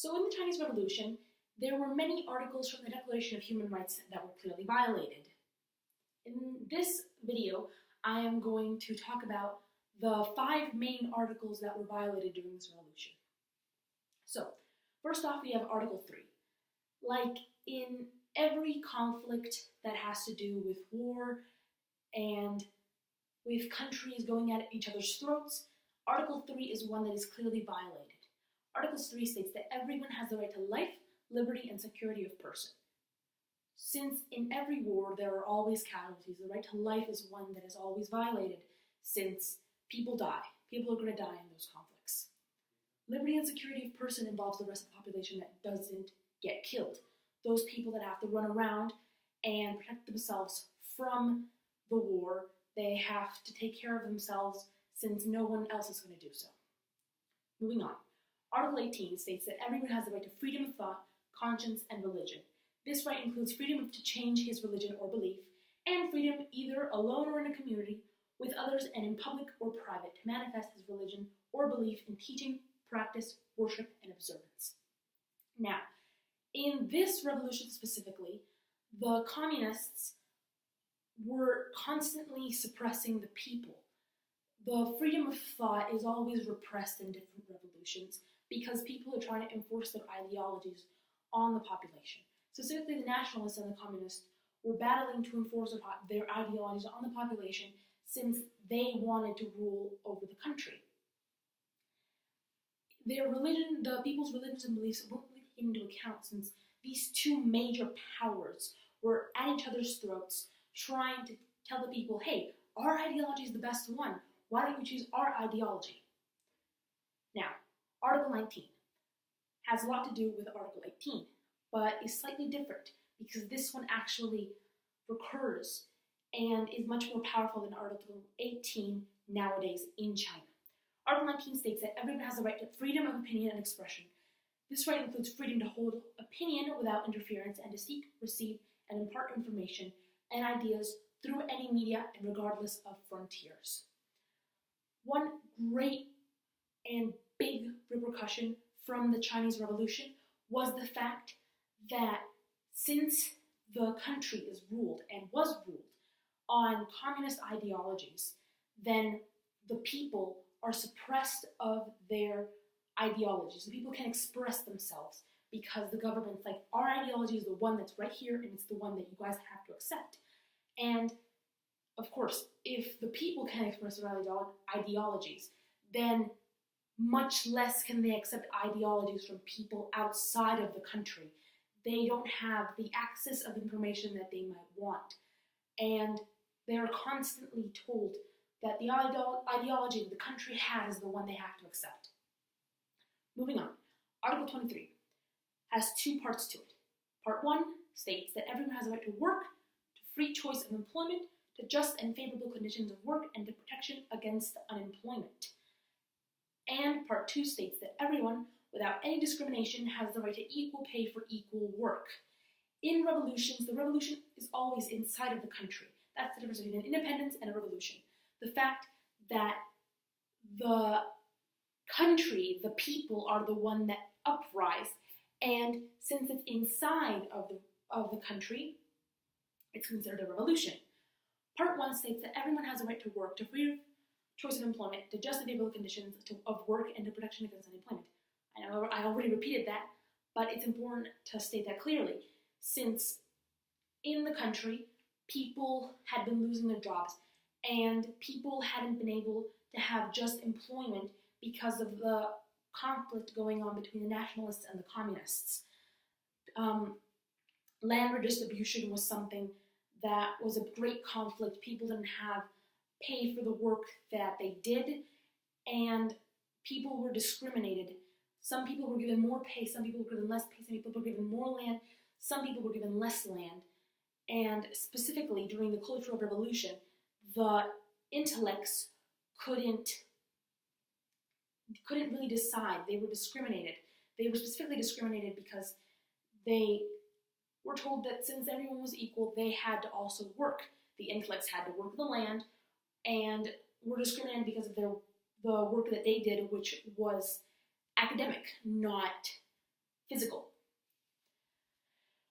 So in the Chinese Revolution, there were many articles from the Declaration of Human Rights that were clearly violated. In this video, I am going to talk about the 5 main articles that were violated during this revolution. So, first off, we have Article 3. Like in every conflict that has to do with war and with countries going at each other's throats, Article 3 is one that is clearly violated. Article 3 states that everyone has the right to life, liberty, and security of person. Since in every war there are always casualties, the right to life is one that is always violated, since people die. People are going to die in those conflicts. Liberty and security of person involves the rest of the population that doesn't get killed. Those people that have to run around and protect themselves from the war, they have to take care of themselves since no one else is going to do so. Moving on. Article 18 states that everyone has the right to freedom of thought, conscience, and religion. This right includes freedom to change his religion or belief, and freedom either alone or in a community, with others and in public or private, to manifest his religion or belief in teaching, practice, worship, and observance. Now, in this revolution specifically, the communists were constantly suppressing the people. The freedom of thought is always repressed in different revolutions because people are trying to enforce their ideologies on the population. Specifically, the nationalists and the communists were battling to enforce their ideologies on the population since they wanted to rule over the country. Their religion, the people's religions and beliefs weren't really taken into account since these two major powers were at each other's throats trying to tell the people, hey, our ideology is the best one. Why don't you choose our ideology? Now, Article 19 has a lot to do with Article 18, but is slightly different because this one actually recurs and is much more powerful than Article 18 nowadays in China. Article 19 states that everyone has the right to freedom of opinion and expression. This right includes freedom to hold opinion without interference and to seek, receive, and impart information and ideas through any media and regardless of frontiers. One great and big repercussion from the Chinese Revolution was the fact that since the country is ruled and was ruled on communist ideologies, then the people are suppressed of their ideologies. The people can express themselves because the government's like, our ideology is the one that's right here and it's the one that you guys have to accept. And of course, if the people can express their ideologies, then much less can they accept ideologies from people outside of the country. They don't have the access of information that they might want. And they are constantly told that the ideology that the country has is the one they have to accept. Moving on, Article 23 has 2 parts to it. Part 1 states that everyone has a right to work, to free choice of employment, to just and favorable conditions of work, and to protection against unemployment. And Part 2 states that everyone, without any discrimination, has the right to equal pay for equal work. In revolutions, the revolution is always inside of the country. That's the difference between an independence and a revolution. The fact that the country, the people, are the one that uprise, and since it's inside of the country, it's considered a revolution. Part 1 states that everyone has a right to work, to free choice of employment, to just and favorable conditions of work, and to protection against unemployment. I know I already repeated that, but it's important to state that clearly, since in the country, people had been losing their jobs, and people hadn't been able to have just employment because of the conflict going on between the nationalists and the communists. Land redistribution was something that was a great conflict. People didn't have pay for the work that they did, and people were discriminated. Some people were given more pay, some people were given less pay, some people were given more land, some people were given less land. And specifically during the Cultural Revolution, the intellects couldn't really decide. They were discriminated. They were specifically discriminated because they were told that since everyone was equal, they had to also work. The intellects had to work the land and were discriminated because of the work that they did, which was academic, not physical.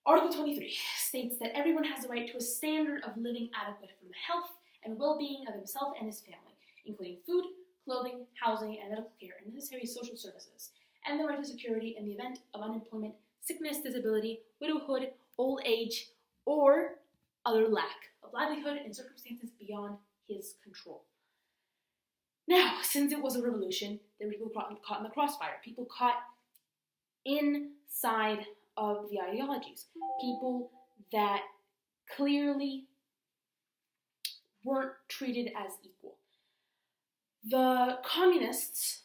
Article 23 states that everyone has the right to a standard of living adequate for the health and well-being of himself and his family, including food, clothing, housing, and medical care, and necessary social services, and the right to security in the event of unemployment, sickness, disability, widowhood, old age, or other lack of livelihood in circumstances beyond his control. Now, since it was a revolution, there were people caught in the crossfire, people caught inside of the ideologies, people that clearly weren't treated as equal. The communists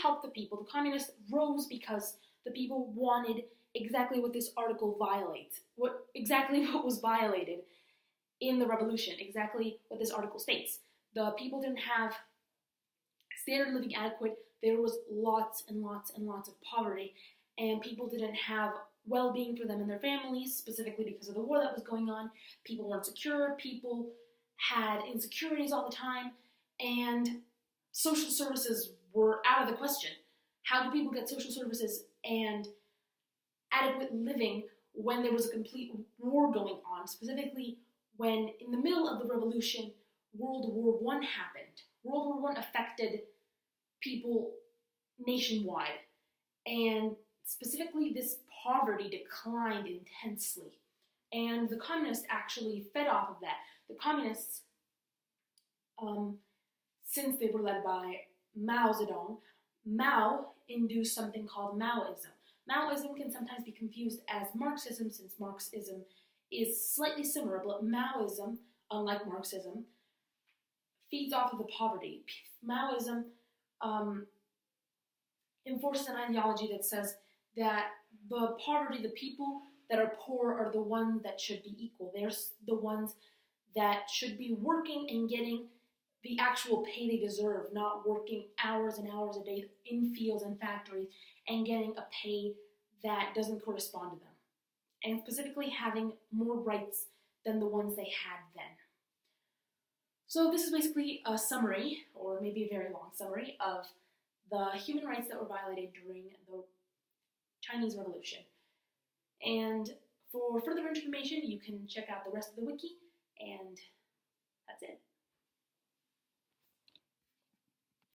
helped the people. The communists rose because the people wanted exactly what this article violates, exactly what was violated in the revolution, exactly what this article states. The people didn't have standard of living adequate. There was lots and lots and lots of poverty, and people didn't have well-being for them and their families, specifically because of the war that was going on. People weren't secure, people had insecurities all the time, and social services were out of the question. How do people get social services and adequate living when there was a complete war going on, specifically when in the middle of the revolution, World War I happened. World War I affected people nationwide, and specifically this poverty declined intensely. And the communists actually fed off of that. The communists, since they were led by Mao Zedong, Mao induced something called Maoism. Maoism can sometimes be confused as Marxism, since Marxism is slightly similar, but Maoism, unlike Marxism, feeds off of the poverty. Maoism enforces an ideology that says that the poverty, the people that are poor are the ones that should be equal. They're the ones that should be working and getting the actual pay they deserve, not working hours and hours a day in fields and factories and getting a pay that doesn't correspond to them. And specifically having more rights than the ones they had then. So this is basically a summary, or maybe a very long summary, of the human rights that were violated during the Chinese Revolution. And for further information, you can check out the rest of the wiki, and that's it.